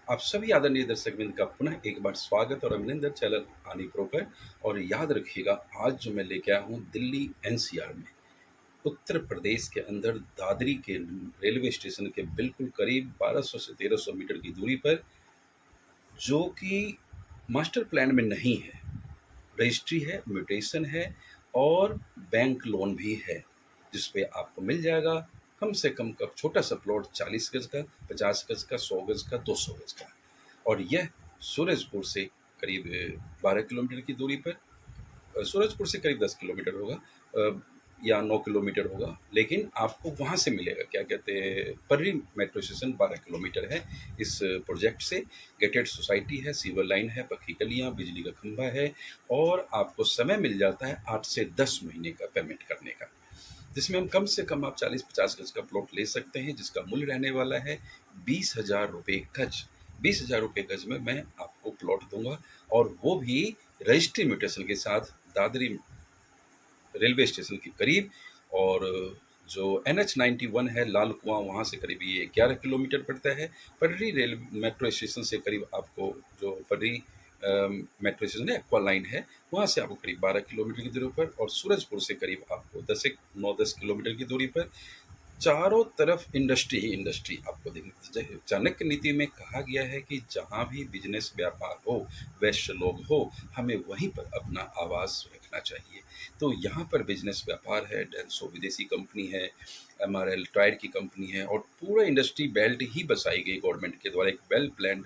आप सभी आदरणीय दर्शकवृंद का पुनः एक बार स्वागत और अभिनंदन चैनल आनी प्रो पर। और याद रखिएगा, आज जो मैं लेके आया हूँ दिल्ली एनसीआर में, उत्तर प्रदेश के अंदर दादरी के रेलवे स्टेशन के बिल्कुल करीब 1200 से 1300 मीटर की दूरी पर, जो कि मास्टर प्लान में नहीं है। रजिस्ट्री है, म्यूटेशन है और बैंक लोन भी है, जिस पे आपको मिल जाएगा कम से कम का छोटा सा प्लॉट 40 गज का, 50 गज का, 100 गज का, 200 गज का। और यह सूरजपुर से करीब 12 किलोमीटर की दूरी पर, सूरजपुर से करीब 10 किलोमीटर होगा, या 9 किलोमीटर होगा, लेकिन आपको वहाँ से मिलेगा क्या कहते हैं, पर्री मेट्रो स्टेशन 12 किलोमीटर है इस प्रोजेक्ट से। गेटेड सोसाइटी है, सीवर लाइन है, पक्की गलियाँ, बिजली का खंभा है, और आपको समय मिल जाता है 8 से 10 महीने का पेमेंट करने का, जिसमें हम कम से कम आप 40-50 गज का प्लॉट ले सकते हैं, जिसका मूल्य रहने वाला है 20,000 रुपये गज। 20,000 रुपये गज में मैं आपको प्लॉट दूंगा, और वो भी रजिस्ट्री म्यूटेशन के साथ, दादरी रेलवे स्टेशन के करीब। और जो NH-91 है लाल कुआं, वहाँ से करीब ये 11 किलोमीटर पड़ता है। पटरी रेल मेट्रो स्टेशन से करीब आपको, जो पटरी मेट्रो स्टेशन है, एक्वा लाइन है, वहाँ से आपको करीब 12 किलोमीटर की दूरी पर, और सूरजपुर से करीब आपको 9-10 किलोमीटर की दूरी पर चारों तरफ इंडस्ट्री ही इंडस्ट्री आपको देखने। चाणक्य नीति में कहा गया है कि जहाँ भी बिजनेस व्यापार हो, वैश्य लोग हो, हमें वहीं पर अपना आवास रखना चाहिए। तो यहाँ पर बिजनेस व्यापार है, डेंसो विदेशी कंपनी है, MRL टायर की कंपनी है, और पूरा इंडस्ट्री बेल्ट ही बसाई गई गवर्नमेंट के द्वारा। एक वेल प्लान्ड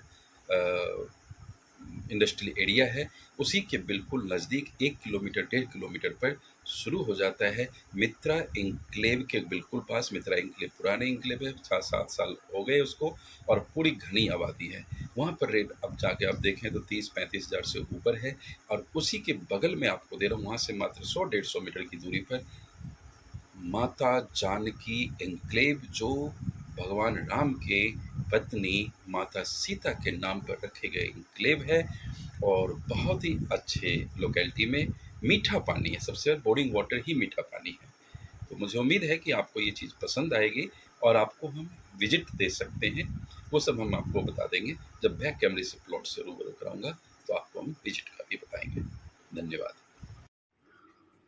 इंडस्ट्रियल एरिया है। उसी के बिल्कुल नज़दीक 1 किलोमीटर 1.5 किलोमीटर पर शुरू हो जाता है मित्रा इंक्लेव के बिल्कुल पास। मित्रा इंक्लेव पुराने इंक्लेव है, 6-7 साल हो गए उसको, और पूरी घनी आबादी है वहाँ पर। रेट अब जाके आप देखें तो 30-35 हज़ार से ऊपर है। और उसी के बगल में आपको दे रहा हूँ, वहाँ से मात्र 100-150 मीटर की दूरी पर माता जानकी एन्क्लेव, जो भगवान राम के पत्नी माता सीता के नाम पर रखे गए एन्क्लेव है। और बहुत ही अच्छे लोकेलिटी में मीठा पानी है, सबसे बोरिंग वाटर ही मीठा पानी है। तो मुझे उम्मीद है कि आपको ये चीज़ पसंद आएगी, और आपको हम विजिट दे सकते हैं, वो सब हम आपको बता देंगे। जब बैक कैमरे से प्लॉट से रूबरू कराऊंगा तो आपको हम विजिट का भी बताएंगे। धन्यवाद।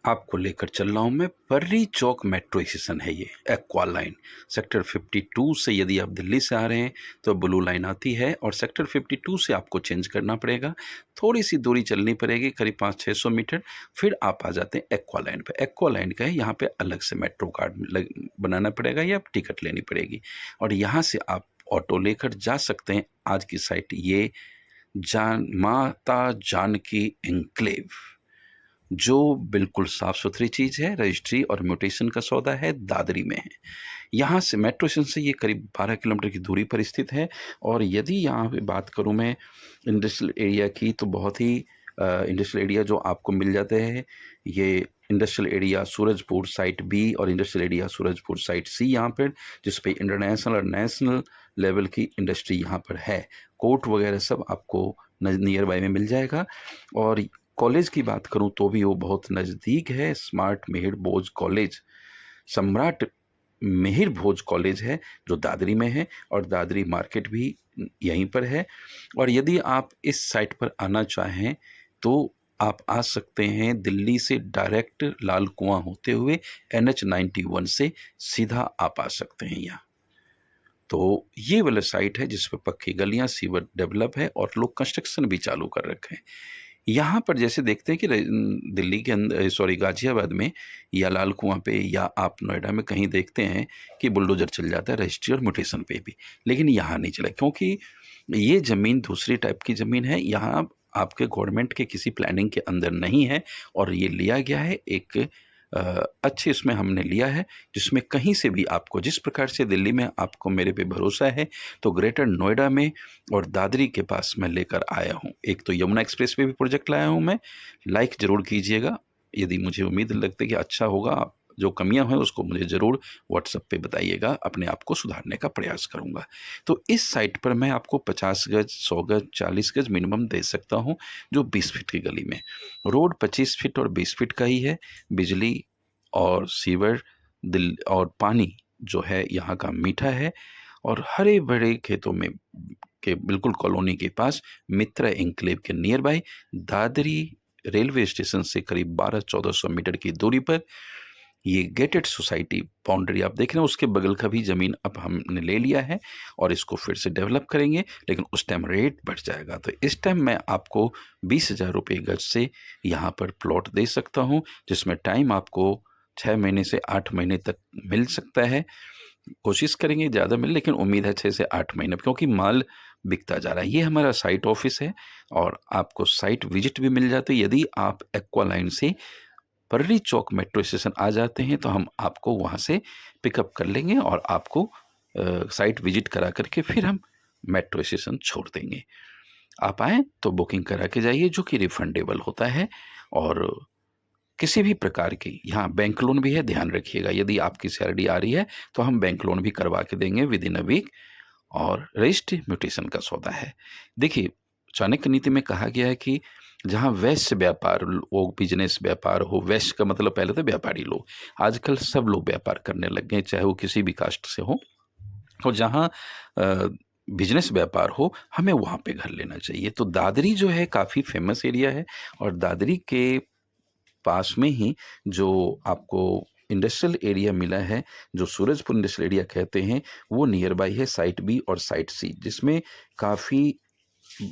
आपको लेकर चल रहा हूँ मैं, पर्री चौक मेट्रो स्टेशन है ये, एक्वा लाइन। सेक्टर 52 से यदि आप दिल्ली से आ रहे हैं तो ब्लू लाइन आती है, और सेक्टर 52 से आपको चेंज करना पड़ेगा, थोड़ी सी दूरी चलनी पड़ेगी, करीब 500-600 मीटर, फिर आप आ जाते हैं एक्वा लाइन पे। एक्वा लाइन का है, यहाँ पे अलग से मेट्रो कार्ड बनाना पड़ेगा या टिकट लेनी पड़ेगी, और यहाँ से आप ऑटो लेकर जा सकते हैं। आज की साइट ये माता जानकी एन्क्लेव, जो बिल्कुल साफ सुथरी चीज़ है, रजिस्ट्री और म्यूटेशन का सौदा है, दादरी में है। यहाँ से मेट्रो स्टेशन से ये करीब 12 किलोमीटर की दूरी पर स्थित है। और यदि यहाँ पे बात करूँ मैं इंडस्ट्रियल एरिया की, तो बहुत ही इंडस्ट्रियल एरिया जो आपको मिल जाते हैं, ये industrial area Surajpur site B और industrial area Surajpur site C यहाँ पर, जिस पे इंटरनेशनल और नेशनल लेवल की इंडस्ट्री यहाँ पर है। कोर्ट वगैरह सब आपको नियर बाय में मिल जाएगा। और कॉलेज की बात करूं तो भी वो बहुत नज़दीक है, स्मार्ट मिहिर भोज कॉलेज, सम्राट मिहिर भोज कॉलेज है, जो दादरी में है, और दादरी मार्केट भी यहीं पर है। और यदि आप इस साइट पर आना चाहें तो आप आ सकते हैं दिल्ली से डायरेक्ट लाल कुआं होते हुए, NH-91 से सीधा आप आ सकते हैं यहाँ। तो ये वाला साइट है जिस पर पक्की गलियां, सीवर डेवलप है, और लोग कंस्ट्रक्शन भी चालू कर रखे हैं। यहाँ पर जैसे देखते हैं कि दिल्ली के अंदर, सॉरी, गाजियाबाद में या लाल कुआं पे, या आप नोएडा में कहीं देखते हैं कि बुलडोजर चल जाता है रजिस्ट्री और म्यूटेशन पे भी, लेकिन यहाँ नहीं चला, क्योंकि ये ज़मीन दूसरी टाइप की ज़मीन है। यहाँ आपके गवर्नमेंट के किसी प्लानिंग के अंदर नहीं है, और ये लिया गया है एक अच्छे इसमें हमने लिया है, जिसमें कहीं से भी आपको, जिस प्रकार से दिल्ली में आपको मेरे पे भरोसा है, तो ग्रेटर नोएडा में और दादरी के पास मैं लेकर आया हूँ। एक तो यमुना एक्सप्रेस पे भी प्रोजेक्ट लाया हूँ मैं। लाइक ज़रूर कीजिएगा, यदि मुझे उम्मीद लगती है कि अच्छा होगा। आप जो कमियां हैं उसको मुझे ज़रूर व्हाट्सएप पे बताइएगा, अपने आप को सुधारने का प्रयास करूँगा। तो इस साइट पर मैं आपको 50 गज, 100 गज, 40 गज मिनिमम दे सकता हूँ, जो 20 फीट की गली में। रोड 25 फीट और 20 फीट का ही है। बिजली और सीवर और पानी जो है यहाँ का मीठा है, और हरे भरे खेतों में के बिल्कुल कॉलोनी के पास मित्रा एन्क्लेव के near by Dadri railway station से करीब 1200-1400 मीटर की दूरी पर ये गेटेड सोसाइटी बाउंड्री आप देख रहे हैं, उसके बगल का भी ज़मीन अब हमने ले लिया है और इसको फिर से डेवलप करेंगे, लेकिन उस टाइम रेट बढ़ जाएगा। तो इस टाइम मैं आपको 20,000 रुपये गज से यहाँ पर प्लॉट दे सकता हूँ, जिसमें टाइम आपको 6 महीने से 8 महीने तक मिल सकता है। कोशिश करेंगे ज़्यादा मिले, लेकिन उम्मीद है 6 से 8 महीने, क्योंकि माल बिकता जा रहा है। ये हमारा साइट ऑफिस है और आपको साइट विजिट भी मिल जाती है। यदि आप एक्वा लाइन से पर्री चौक मेट्रो स्टेशन आ जाते हैं तो हम आपको वहाँ से पिकअप कर लेंगे और आपको साइट विजिट करा करके फिर हम मेट्रो स्टेशन छोड़ देंगे। आप आएँ तो बुकिंग करा के जाइए, जो कि रिफंडेबल होता है। और किसी भी प्रकार की यहाँ बैंक लोन भी है, ध्यान रखिएगा। यदि आपकी सैलरी आ रही है तो हम बैंक लोन भी करवा के देंगे विद इन अ वीक। और रजिस्ट्री म्यूटेशन का सौदा है। देखिए, चाणक्य नीति में कहा गया है कि जहाँ वैश्य व्यापार हो, बिजनेस व्यापार हो, वैश्य का मतलब पहले तो व्यापारी लोग, आजकल सब लोग व्यापार करने लग गए, चाहे वो किसी भी कास्ट से हो। और जहाँ बिजनेस व्यापार हो, हमें वहाँ पे घर लेना चाहिए। तो दादरी जो है काफ़ी फेमस एरिया है और दादरी के पास में ही जो आपको इंडस्ट्रियल एरिया मिला है, जो सूरजपुर इंडस्ट्रियल एरिया कहते हैं, वो नियर बाई है साइट बी और साइट सी, जिसमें काफ़ी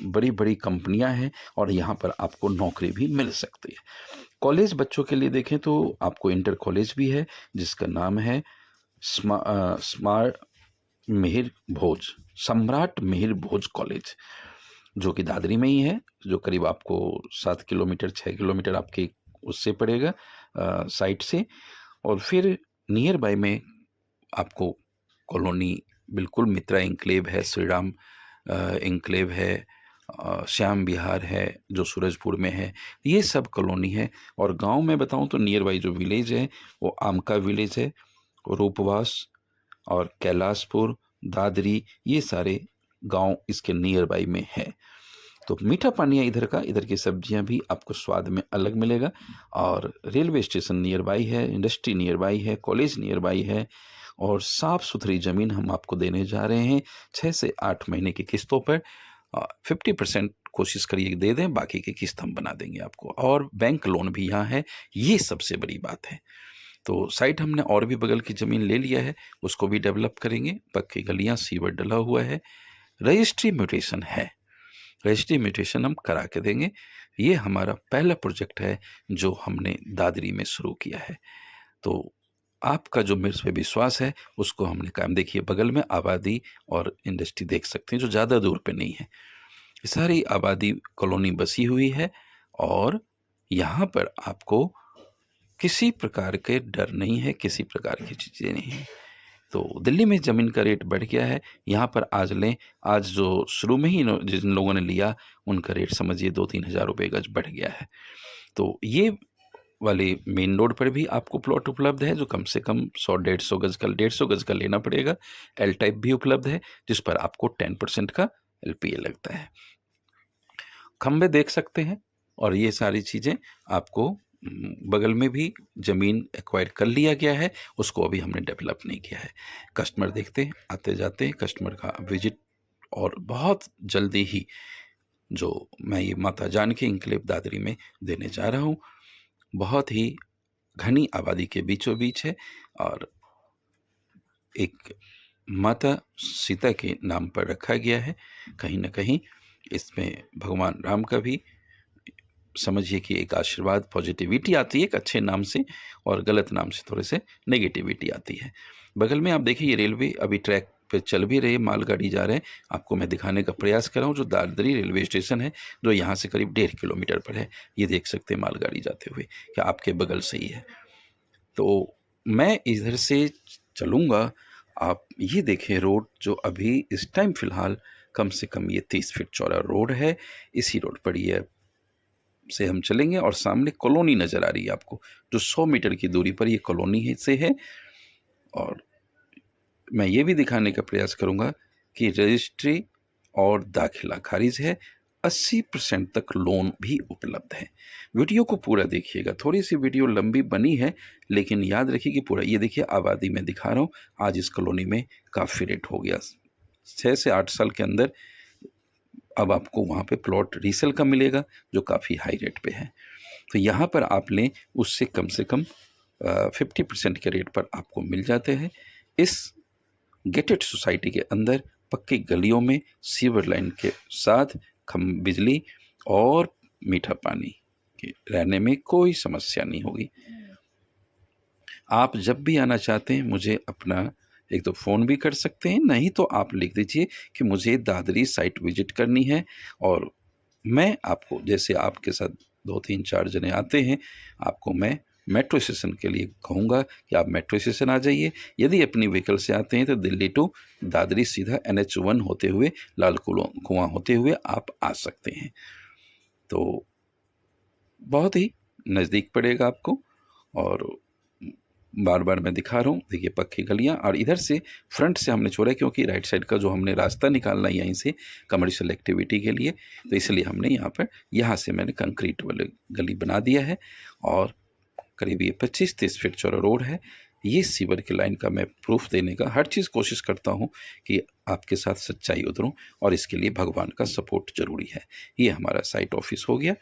बड़ी-बड़ी कंपनियां हैं और यहाँ पर आपको नौकरी भी मिल सकती है। कॉलेज बच्चों के लिए देखें तो आपको इंटर कॉलेज भी है, जिसका नाम है स्मार्ट मिहिर भोज, सम्राट मिहिर भोज कॉलेज, जो कि दादरी में ही है, जो करीब आपको 7 किलोमीटर 6 किलोमीटर आपके उससे पड़ेगा साइट से। और फिर नियर बाय में आपको कॉलोनी बिल्कुल मित्रा एन्क्लेव है, श्री राम एन्क्लेव है, श्याम विहार है जो सूरजपुर में है, ये सब कॉलोनी है। और गांव में बताऊं तो नियर बाई जो विलेज है वो आमका विलेज है, रूपवास और कैलाशपुर, दादरी, ये सारे गांव इसके नियर बाई में है। तो मीठा पानी है इधर का, इधर की सब्जियां भी आपको स्वाद में अलग मिलेगा। और रेलवे स्टेशन नियर बाई है, इंडस्ट्री नियर बाई है, कॉलेज नियर बाई है और साफ़ सुथरी ज़मीन हम आपको देने जा रहे हैं 6 से 8 महीने की किस्तों पर। 50% कोशिश करिए दे दें, बाकी की किस्त हम बना देंगे आपको। और बैंक लोन भी यहाँ है, ये सबसे बड़ी बात है। तो साइट हमने और भी बगल की ज़मीन ले लिया है, उसको भी डेवलप करेंगे। पक्की गलियाँ, सीवर डला हुआ है, रजिस्ट्री म्यूटेशन है, रजिस्ट्री म्यूटेशन हम करा के देंगे। ये हमारा पहला प्रोजेक्ट है जो हमने दादरी में शुरू किया है। तो आपका जो मेरे पे विश्वास है उसको हमने कायम, देखिए बगल में आबादी और इंडस्ट्री देख सकते हैं जो ज़्यादा दूर पे नहीं है, सारी आबादी कॉलोनी बसी हुई है और यहाँ पर आपको किसी प्रकार के डर नहीं है, किसी प्रकार की चीज़ें नहीं है। तो दिल्ली में ज़मीन का रेट बढ़ गया है, यहाँ पर आज लें, आज जो शुरू में ही जिन लोगों ने लिया उनका रेट समझिए 2-3 हज़ार रुपये गज बढ़ गया है। तो ये वाले मेन रोड पर भी आपको प्लॉट उपलब्ध है जो कम से कम 100-150 गज का लेना पड़ेगा। एल टाइप भी उपलब्ध है जिस पर आपको 10% का एलपीए लगता है। खंबे देख सकते हैं और ये सारी चीज़ें आपको बगल में भी ज़मीन एक्वायर कर लिया गया है, उसको अभी हमने डेवलप नहीं किया है। कस्टमर देखते हैं, आते जाते हैं, कस्टमर का विजिट। और बहुत जल्दी ही जो मैं ये माता जानकी एन्क्लेव दादरी में देने जा रहा हूँ, बहुत ही घनी आबादी के बीचों बीच है और एक माता सीता के नाम पर रखा गया है। कहीं ना कहीं इसमें भगवान राम का भी समझिए कि एक आशीर्वाद, पॉजिटिविटी आती है एक अच्छे नाम से, और गलत नाम से थोड़े से नेगेटिविटी आती है। बगल में आप देखिए ये रेलवे अभी ट्रैक पे चल भी रही है, मालगाड़ी जा रहे हैं, आपको मैं दिखाने का प्रयास कर रहा हूँ। जो दादरी रेलवे स्टेशन है जो यहाँ से करीब 1.5 किलोमीटर पर है, ये देख सकते हैं मालगाड़ी जाते हुए, क्या आपके बगल से ही है। तो मैं इधर से चलूँगा, आप ये देखें रोड जो अभी इस टाइम फ़िलहाल कम से कम ये 30 फीट चौड़ा रोड है। इसी रोड पर ये से हम चलेंगे और सामने कॉलोनी नज़र आ रही है आपको, जो 100 मीटर की दूरी पर ये कॉलोनी से है। और मैं ये भी दिखाने का प्रयास करूँगा कि रजिस्ट्री और दाखिला खारिज है, 80% तक लोन भी उपलब्ध है। वीडियो को पूरा देखिएगा, थोड़ी सी वीडियो लंबी बनी है लेकिन याद रखिए कि पूरा। ये देखिए आबादी मैं दिखा रहा हूँ, आज इस कॉलोनी में काफ़ी रेट हो गया, 6 से 8 साल के अंदर अब आपको वहाँ पे प्लॉट रीसेल का मिलेगा जो काफ़ी हाई रेट पे है। तो यहाँ पर आप लें, उससे कम से कम 50% के रेट पर आपको मिल जाते हैं। इस गेटेड सोसाइटी के अंदर पक्की गलियों में सीवर लाइन के साथ बिजली और मीठा पानी के रहने में कोई समस्या नहीं होगी। आप जब भी आना चाहते हैं मुझे अपना एक तो फ़ोन भी कर सकते हैं, नहीं तो आप लिख दीजिए कि मुझे दादरी साइट विजिट करनी है, और मैं आपको, जैसे आपके साथ 2-3-4 जने आते हैं, आपको मैं मेट्रो स्टेशन के लिए कहूँगा कि आप मेट्रो स्टेशन आ जाइए। यदि अपनी व्हीकल से आते हैं तो दिल्ली टू दादरी सीधा NH1 होते हुए लाल कुआं होते हुए आप आ सकते हैं। तो बहुत ही नज़दीक पड़ेगा आपको, और बार बार मैं दिखा रहा हूँ, देखिए पक्की गलियाँ, और इधर से फ्रंट से हमने छोड़ा क्योंकि राइट साइड का जो हमने रास्ता निकालना है यहीं से कमर्शियल एक्टिविटी के लिए, तो इसलिए हमने यहाँ से मैंने कंक्रीट वाले गली बना दिया है, और करीब ये 25-30 फीट चौड़ा रोड है। ये सीवर की लाइन का मैं प्रूफ देने का हर चीज़ कोशिश करता हूँ कि आपके साथ सच्चाई उतरूँ, और इसके लिए भगवान का सपोर्ट जरूरी है। ये हमारा साइट ऑफिस हो गया।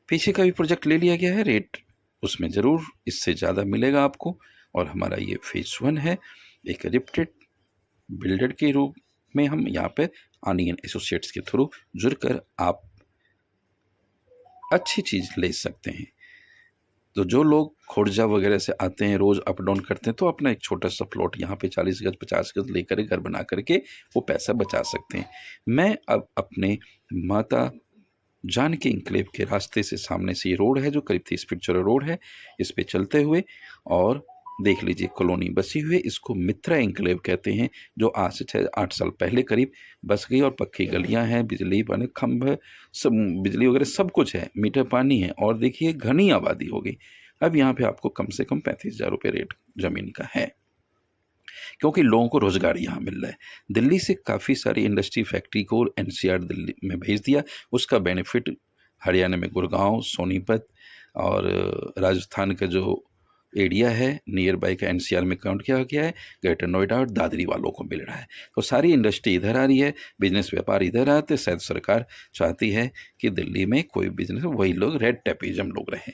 पीछे का भी प्रोजेक्ट ले लिया गया है, रेट उसमें ज़रूर इससे ज़्यादा मिलेगा आपको। और हमारा ये फेज 1 है, एक रिप्यूटेड बिल्डर के रूप में हम यहाँ पे आनियन एसोसिएट्स के थ्रू जुड़कर आप अच्छी चीज़ ले सकते हैं। तो जो लोग खोड़जा वगैरह से आते हैं, रोज़ अप डाउन करते हैं, तो अपना एक छोटा सा प्लॉट यहाँ पे 40 गज 50 गज लेकर घर बना करके वो पैसा बचा सकते हैं। मैं अब अपने माता जानकी इंक्लेव के रास्ते से सामने से ये रोड है जो करीब 30 फीट चौड़ा रोड है, इस पे चलते हुए, और देख लीजिए कॉलोनी बसी हुई है, इसको मित्रा इंक्लेव कहते हैं, जो आज से 6-8 साल पहले करीब बस गई, और पक्की गलियां हैं, बिजली पानी खंभ, सब बिजली वगैरह सब कुछ है, मीठा पानी है, और देखिए घनी आबादी हो गई। अब यहाँ पे आपको कम से कम 35,000 रुपये रेट ज़मीन का है, क्योंकि लोगों को रोज़गार यहाँ मिल रहा है। दिल्ली से काफ़ी सारी इंडस्ट्री फैक्ट्री को NCR दिल्ली में भेज दिया, उसका बेनिफिट हरियाणा में गुड़गांव, सोनीपत और राजस्थान का जो एरिया है नियर बाई का NCR में काउंट किया गया है, ग्रेटर नोएडा और दादरी वालों को मिल रहा है। तो सारी इंडस्ट्री इधर आ रही है, बिजनेस व्यापार इधर आते, शायद सरकार चाहती है कि दिल्ली में कोई बिजनेस, वही लोग रेड टेपिज्म लोग रहें।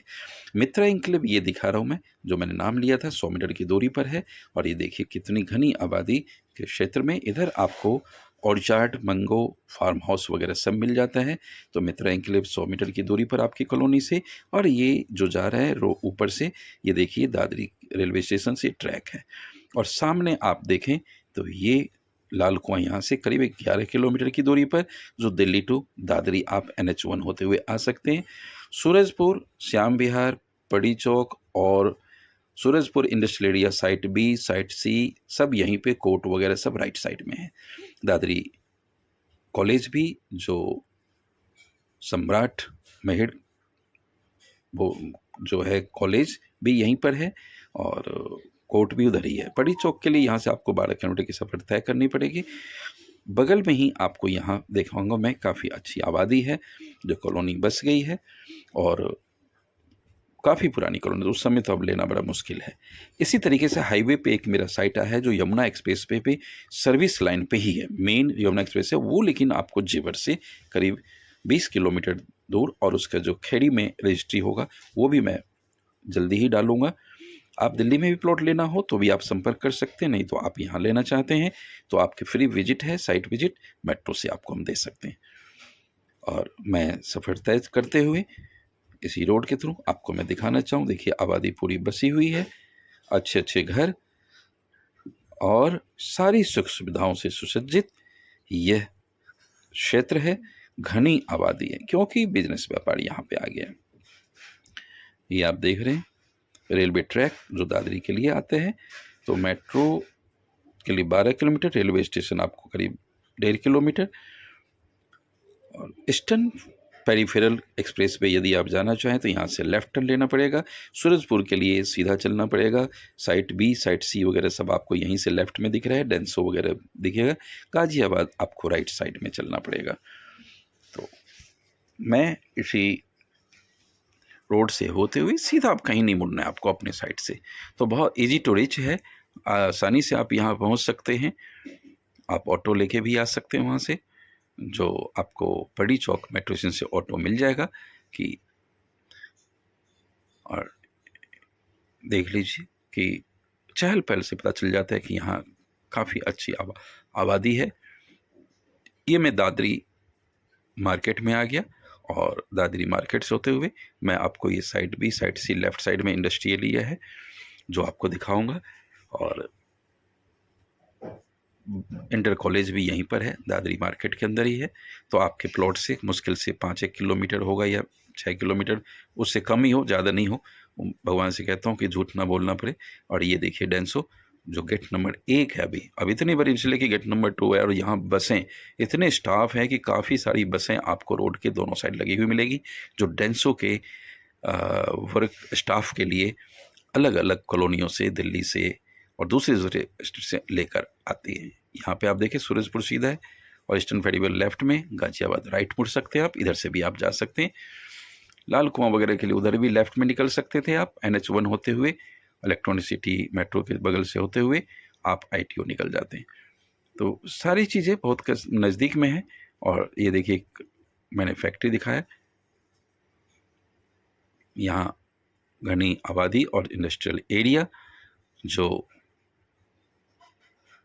मित्रा इंक्लेव ये दिखा रहा हूँ मैं, जो मैंने नाम लिया था, 100 मीटर की दूरी पर है, और ये देखिए कितनी घनी आबादी के क्षेत्र में इधर आपको ऑर्चार्ड, मंगो, फार्म हाउस वगैरह सब मिल जाता है। तो मित्रा इंक्लेव 100 मीटर की दूरी पर आपकी कॉलोनी से, और ये जो जा रहा है ऊपर से, ये देखिए दादरी रेलवे स्टेशन से ट्रैक है, और सामने आप देखें तो ये लाल कुआं यहाँ से करीब 11 किलोमीटर की दूरी पर, जो दिल्ली टू दादरी आप NH1 होते हुए आ सकते हैं। सूरजपुर, श्याम विहार, पड़ी चौक और Surajpur industrial area site B, site C सब यहीं पे, कोर्ट वगैरह सब राइट साइड में है। दादरी कॉलेज भी, जो सम्राट मेहड़ वो जो है कॉलेज भी यहीं पर है, और कोर्ट भी उधर ही है। पड़ी चौक के लिए यहाँ से आपको 12 किलोमीटर की सफ़र तय करनी पड़ेगी। बगल में ही आपको यहाँ दिखाऊंगा मैं, काफ़ी अच्छी आबादी है, जो कॉलोनी बस गई है, और काफ़ी पुरानी कॉलोनी, तो उस समय तो अब लेना बड़ा मुश्किल है। इसी तरीके से हाईवे पे एक मेरा साइट आया है जो यमुना एक्सप्रेस पे सर्विस लाइन पे ही है, मेन यमुना एक्सप्रेस है वो, लेकिन आपको जेवर से करीब 20 किलोमीटर दूर, और उसका जो खेड़ी में रजिस्ट्री होगा वो भी मैं जल्दी ही डालूंगा। आप दिल्ली में भी प्लॉट लेना हो तो भी आप संपर्क कर सकते हैं, नहीं तो आप यहाँ लेना चाहते हैं तो आपकी फ्री विजिट है, साइट विजिट मेट्रो से आपको हम दे सकते हैं। और मैं सफ़र तय करते हुए इसी रोड के थ्रू आपको मैं दिखाना चाहूँ, देखिए आबादी पूरी बसी हुई है, अच्छे अच्छे घर और सारी सुख सुविधाओं से सुसज्जित यह क्षेत्र है। घनी आबादी है क्योंकि बिजनेस व्यापार यहाँ पे आ गया है। ये आप देख रहे हैं रेलवे ट्रैक जो दादरी के लिए आते हैं, तो मेट्रो के लिए 12 किलोमीटर, रेलवे स्टेशन आपको करीब 1.5 किलोमीटर, और ईस्टर्न पेरिफेरल एक्सप्रेस पे यदि आप जाना चाहें तो यहाँ से लेफ्ट टर्न लेना पड़ेगा। सूरजपुर के लिए सीधा चलना पड़ेगा, साइट B, साइट C वगैरह सब आपको यहीं से लेफ्ट में दिख रहा है, डेंसो वगैरह दिखेगा। गाजियाबाद आपको राइट साइड में चलना पड़ेगा। तो मैं इसी रोड से होते हुए सीधा, आप कहीं नहीं मुड़ना है आपको अपने साइड से, तो बहुत ईजी टू रिच है, आसानी से आप यहाँ पहुँच सकते हैं। आप ऑटो लेके भी आ सकते हैं वहाँ से, जो आपको पड़ी चौक मेट्रो स्टेशन से ऑटो मिल जाएगा कि, और देख लीजिए कि चहल पहल से पता चल जाता है कि यहाँ काफ़ी अच्छी आबादी है। ये मैं दादरी मार्केट में आ गया और दादरी मार्केट से होते हुए मैं आपको ये साइड से लेफ्ट साइड में इंडस्ट्रियल एरिया है जो आपको दिखाऊंगा, और इंटर कॉलेज भी यहीं पर है, दादरी मार्केट के अंदर ही है। तो आपके प्लॉट से मुश्किल से 5-1 किलोमीटर होगा या 6 किलोमीटर, उससे कम ही हो, ज़्यादा नहीं हो। भगवान से कहता हूँ कि झूठ ना बोलना पड़े। और ये देखिए डेंसो, जो गेट नंबर 1 है, अभी इतनी बड़ी इसलिए कि गेट नंबर 2 है, और यहाँ बसें, इतने स्टाफ हैं कि काफ़ी सारी बसें आपको रोड के दोनों साइड लगी हुई मिलेगी, जो डेंसो के वर्क स्टाफ के लिए अलग अलग कॉलोनियों से, दिल्ली से और दूसरे स्टेट से लेकर आती है। यहाँ पे आप देखिए सूरजपुर सीधा है और ईस्टर्न फेस्टिवल लेफ्ट में, गाजियाबाद राइट मुड़ सकते हैं आप, इधर से भी आप जा सकते हैं। लाल कुआं वगैरह के लिए उधर भी लेफ्ट में निकल सकते थे आप, NH1 होते हुए, इलेक्ट्रॉनिक सिटी मेट्रो के बगल से होते हुए आप ITO निकल जाते हैं। तो सारी चीज़ें बहुत नज़दीक में है। और ये देखिए मैंने फैक्ट्री दिखाया, यहाँ घनी आबादी और इंडस्ट्रियल एरिया, जो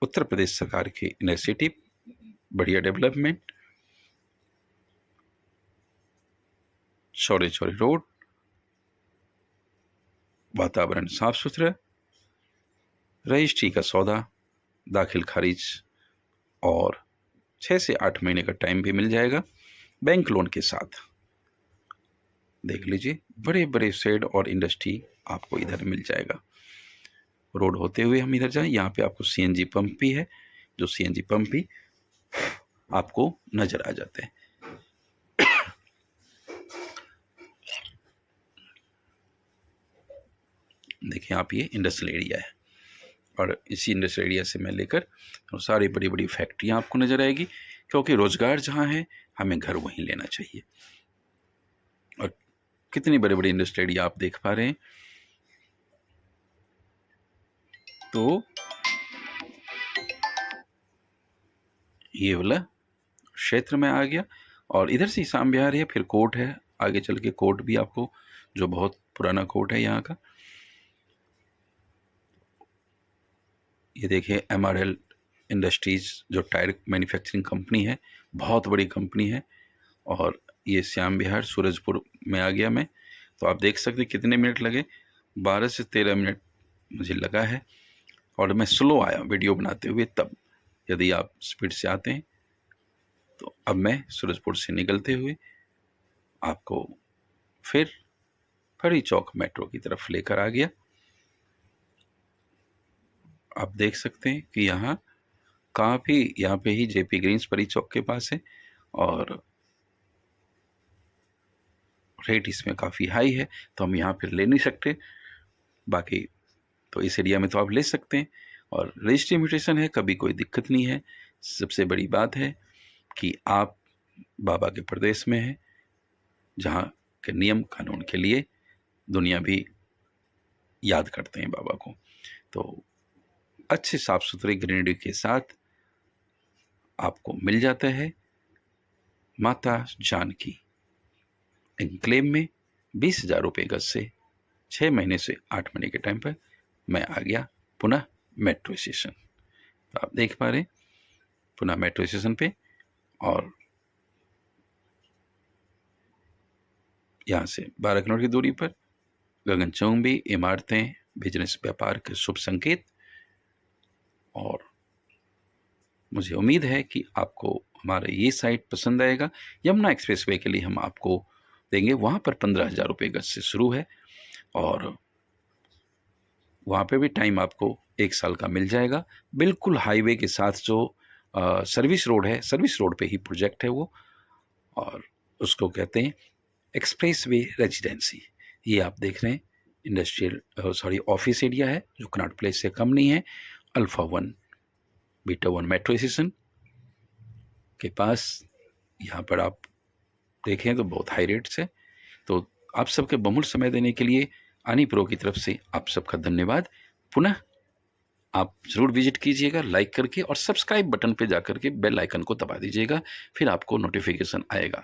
उत्तर प्रदेश सरकार की इनिशिएटिव, बढ़िया डेवलपमेंट, चौड़े चौड़े रोड, वातावरण साफ सुथरा, रजिस्ट्री का सौदा, दाखिल खारिज और 6 से 8 महीने का टाइम भी मिल जाएगा बैंक लोन के साथ। देख लीजिए बड़े बड़े शेड और इंडस्ट्री आपको इधर मिल जाएगा। रोड होते हुए हम इधर जाएं, यहाँ पे आपको CNG पंप भी है, जो CNG पंप भी आपको नजर आ जाते हैं। देखिए आप, ये इंडस्ट्रियल एरिया है और इसी इंडस्ट्रियल एरिया से मैं लेकर सारी बड़ी बड़ी फैक्ट्रियाँ आपको नजर आएगी, क्योंकि रोजगार जहाँ है हमें घर वहीं लेना चाहिए। और कितनी बड़ी बड़ी इंडस्ट्रियल एरिया आप देख पा रहे हैं। तो ये वाला क्षेत्र में आ गया और इधर से शाम बिहार है, फिर कोर्ट है, आगे चल के कोर्ट भी आपको, जो बहुत पुराना कोर्ट है यहाँ का। ये देखिए MRL इंडस्ट्रीज, जो टायर मैन्युफैक्चरिंग कंपनी है, बहुत बड़ी कंपनी है। और ये श्याम विहार सूरजपुर में आ गया मैं। तो आप देख सकते कितने मिनट लगे, 12 से 13 मिनट मुझे लगा है। और मैं स्लो आया वीडियो बनाते हुए तब, यदि आप स्पीड से आते हैं तो। अब मैं सूरजपुर से निकलते हुए आपको फिर फड़ी चौक मेट्रो की तरफ लेकर आ गया। आप देख सकते हैं कि यहाँ काफ़ी, यहाँ पे ही JP ग्रीन्स परी चौक के पास है और रेट इसमें काफ़ी हाई है, तो हम यहाँ फिर ले नहीं सकते। बाकी तो इस एरिया में तो आप ले सकते हैं और रजिस्ट्री म्यूटेशन है, कभी कोई दिक्कत नहीं है। सबसे बड़ी बात है कि आप बाबा के प्रदेश में हैं, जहाँ के नियम कानून के लिए दुनिया भी याद करते हैं बाबा को। तो अच्छे साफ सुथरे ग्रीनरी के साथ आपको मिल जाता है माता जानकी एनक्लेव में 20,000 रुपये गज से 6 महीने से 8 महीने के टाइम पर मैं आ गया पुनः मेट्रो स्टेशन। तो आप देख पा रहे हैं पुनः मेट्रो स्टेशन पे, और यहाँ से 12 किलोमीटर की दूरी पर गगनचुंबी इमारतें, बिजनेस व्यापार के शुभ संकेत। और मुझे उम्मीद है कि आपको हमारा ये साइट पसंद आएगा। यमुना एक्सप्रेसवे के लिए हम आपको देंगे, वहाँ पर 15,000 रुपये गज से शुरू है और वहाँ पे भी टाइम आपको 1 साल का मिल जाएगा। बिल्कुल हाईवे के साथ जो सर्विस रोड है, सर्विस रोड पे ही प्रोजेक्ट है वो, और उसको कहते हैं एक्सप्रेसवे रेजिडेंसी। ये आप देख रहे हैं इंडस्ट्रियल ऑफिस एरिया है, जो कनॉट प्लेस से कम नहीं है। अल्फा 1 बीटा 1 मेट्रो स्टेशन के पास यहाँ पर आप देखें तो बहुत हाई रेट्स है। तो आप सबके बहुमूल्य समय देने के लिए आनी प्रो की तरफ से आप सबका धन्यवाद। पुनः आप ज़रूर विज़िट कीजिएगा लाइक करके और सब्सक्राइब बटन पे जाकर के बेल आइकन को दबा दीजिएगा, फिर आपको नोटिफ़िकेशन आएगा।